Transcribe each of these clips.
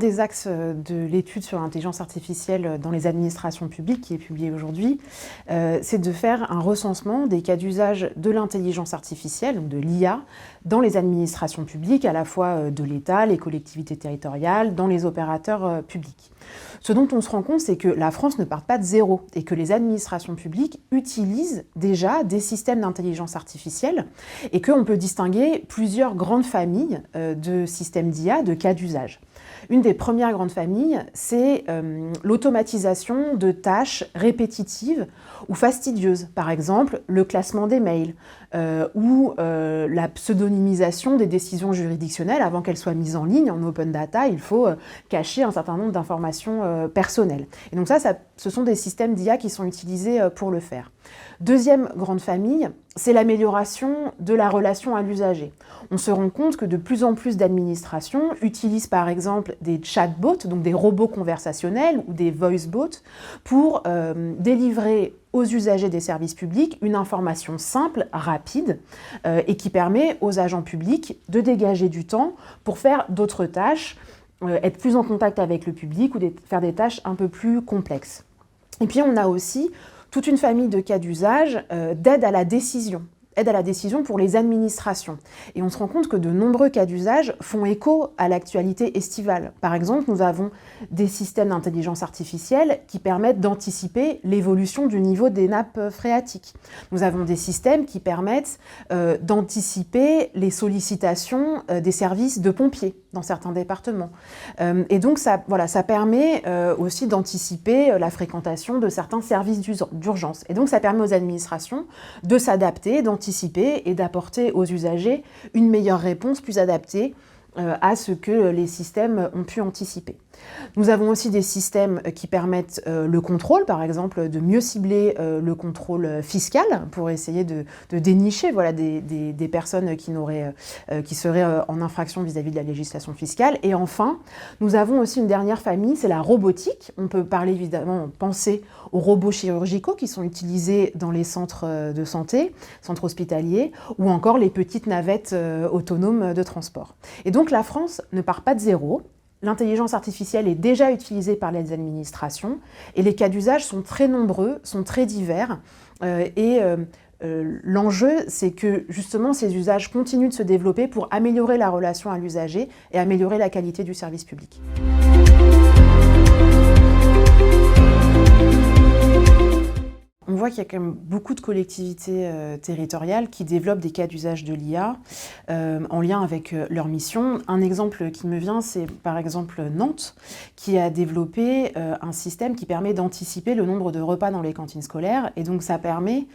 des axes de l'étude sur l'intelligence artificielle dans les administrations publiques, qui est publié aujourd'hui, c'est de faire un recensement des cas d'usage de l'intelligence artificielle, donc de l'IA, dans les administrations publiques, à la fois de l'État, les collectivités territoriales, dans les opérateurs publics. Ce dont on se rend compte, c'est que la France ne part pas de zéro et que les administrations publiques utilisent déjà des systèmes d'intelligence artificielle et qu'on peut distinguer plusieurs grandes familles de systèmes d'IA, de cas d'usage. Une des premières grandes familles, c'est l'automatisation de tâches répétitives ou fastidieuses. Par exemple, le classement des mails ou la pseudonymisation des décisions juridictionnelles. Avant qu'elles soient mises en ligne, en open data, il faut cacher un certain nombre d'informations personnelles. Et donc ça, ce sont des systèmes d'IA qui sont utilisés pour le faire. Deuxième grande famille, c'est l'amélioration de la relation à l'usager. On se rend compte que de plus en plus d'administrations utilisent par exemple des chatbots, donc des robots conversationnels ou des voicebots, pour délivrer aux usagers des services publics une information simple, rapide, et qui permet aux agents publics de dégager du temps pour faire d'autres tâches, être plus en contact avec le public ou faire des tâches un peu plus complexes. Et puis on a aussi toute une famille de cas d'usage d'aide à la décision. Aide à la décision pour les administrations. Et on se rend compte que de nombreux cas d'usage font écho à l'actualité estivale. Par exemple, nous avons des systèmes d'intelligence artificielle qui permettent d'anticiper l'évolution du niveau des nappes phréatiques. Nous avons des systèmes qui permettent d'anticiper les sollicitations des services de pompiers dans certains départements. Et donc ça permet aussi d'anticiper la fréquentation de certains services d'urgence. Et donc ça permet aux administrations de s'adapter, d'anticiper et d'apporter aux usagers une meilleure réponse plus adaptée à ce que les systèmes ont pu anticiper. Nous avons aussi des systèmes qui permettent le contrôle, par exemple de mieux cibler le contrôle fiscal pour essayer de dénicher des personnes qui seraient en infraction vis-à-vis de la législation fiscale. Et enfin, nous avons aussi une dernière famille, c'est la robotique. On peut penser aux robots chirurgicaux qui sont utilisés dans les centres de santé, centres hospitaliers, ou encore les petites navettes autonomes de transport. Et donc la France ne part pas de zéro. L'intelligence artificielle est déjà utilisée par les administrations et les cas d'usage sont très nombreux, sont très divers. L'enjeu, c'est que justement ces usages continuent de se développer pour améliorer la relation à l'usager et améliorer la qualité du service public. On voit qu'il y a quand même beaucoup de collectivités territoriales qui développent des cas d'usage de l'IA en lien avec leur mission. Un exemple qui me vient, c'est par exemple Nantes, qui a développé un système qui permet d'anticiper le nombre de repas dans les cantines scolaires. Et donc ça permet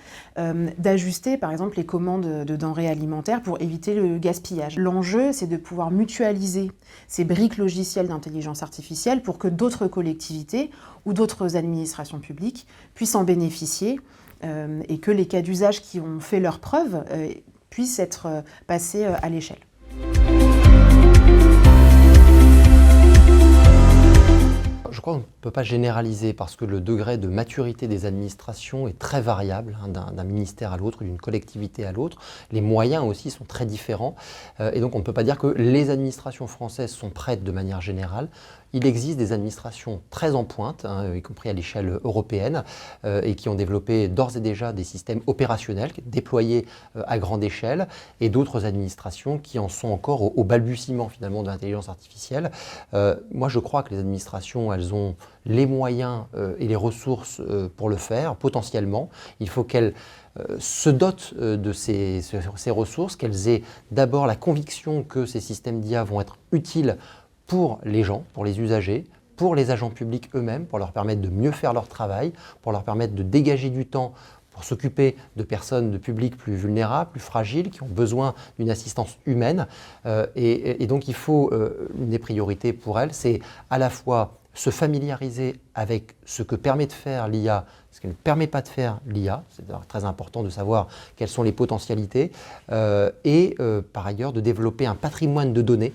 d'ajuster par exemple les commandes de denrées alimentaires pour éviter le gaspillage. L'enjeu, c'est de pouvoir mutualiser ces briques logicielles d'intelligence artificielle pour que d'autres collectivités ou d'autres administrations publiques puissent en bénéficier et que les cas d'usage qui ont fait leurs preuves puissent être passés à l'échelle. Je crois qu'on ne peut pas généraliser parce que le degré de maturité des administrations est très variable d'un ministère à l'autre, d'une collectivité à l'autre. Les moyens aussi sont très différents et donc on ne peut pas dire que les administrations françaises sont prêtes de manière générale. Il existe des administrations très en pointe, y compris à l'échelle européenne, et qui ont développé d'ores et déjà des systèmes opérationnels déployés à grande échelle, et d'autres administrations qui en sont encore au balbutiement finalement de l'intelligence artificielle. Moi, je crois que les administrations, elles ont les moyens et les ressources pour le faire, potentiellement. Il faut qu'elles se dotent de ces ressources, qu'elles aient d'abord la conviction que ces systèmes d'IA vont être utiles pour les gens, pour les usagers, pour les agents publics eux-mêmes, pour leur permettre de mieux faire leur travail, pour leur permettre de dégager du temps pour s'occuper de personnes, de publics plus vulnérables, plus fragiles, qui ont besoin d'une assistance humaine. Et donc il faut, une des priorités pour elles, c'est à la fois se familiariser avec ce que permet de faire l'IA, ce qu'elle ne permet pas de faire l'IA, c'est très important de savoir quelles sont les potentialités, et par ailleurs de développer un patrimoine de données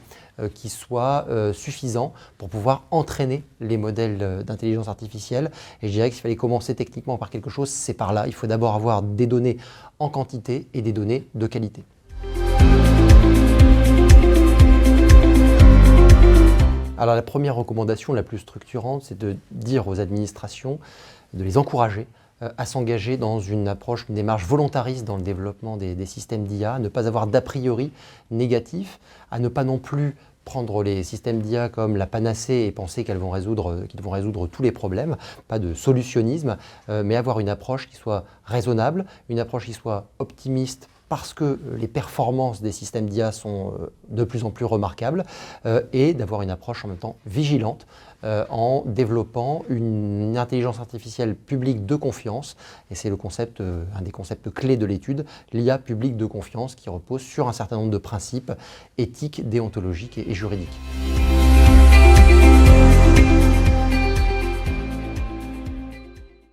qui soit suffisant pour pouvoir entraîner les modèles d'intelligence artificielle. Et je dirais que s'il fallait commencer techniquement par quelque chose, c'est par là. Il faut d'abord avoir des données en quantité et des données de qualité. Alors la première recommandation la plus structurante, c'est de dire aux administrations, de les encourager à s'engager dans une approche, une démarche volontariste dans le développement des systèmes d'IA, à ne pas avoir d'a priori négatif, à ne pas non plus prendre les systèmes d'IA comme la panacée et penser qu'ils vont résoudre tous les problèmes, pas de solutionnisme, mais avoir une approche qui soit raisonnable, une approche qui soit optimiste, parce que les performances des systèmes d'IA sont de plus en plus remarquables, et d'avoir une approche en même temps vigilante en développant une intelligence artificielle publique de confiance. Et c'est un des concepts clés de l'étude, l'IA publique de confiance, qui repose sur un certain nombre de principes éthiques, déontologiques et juridiques.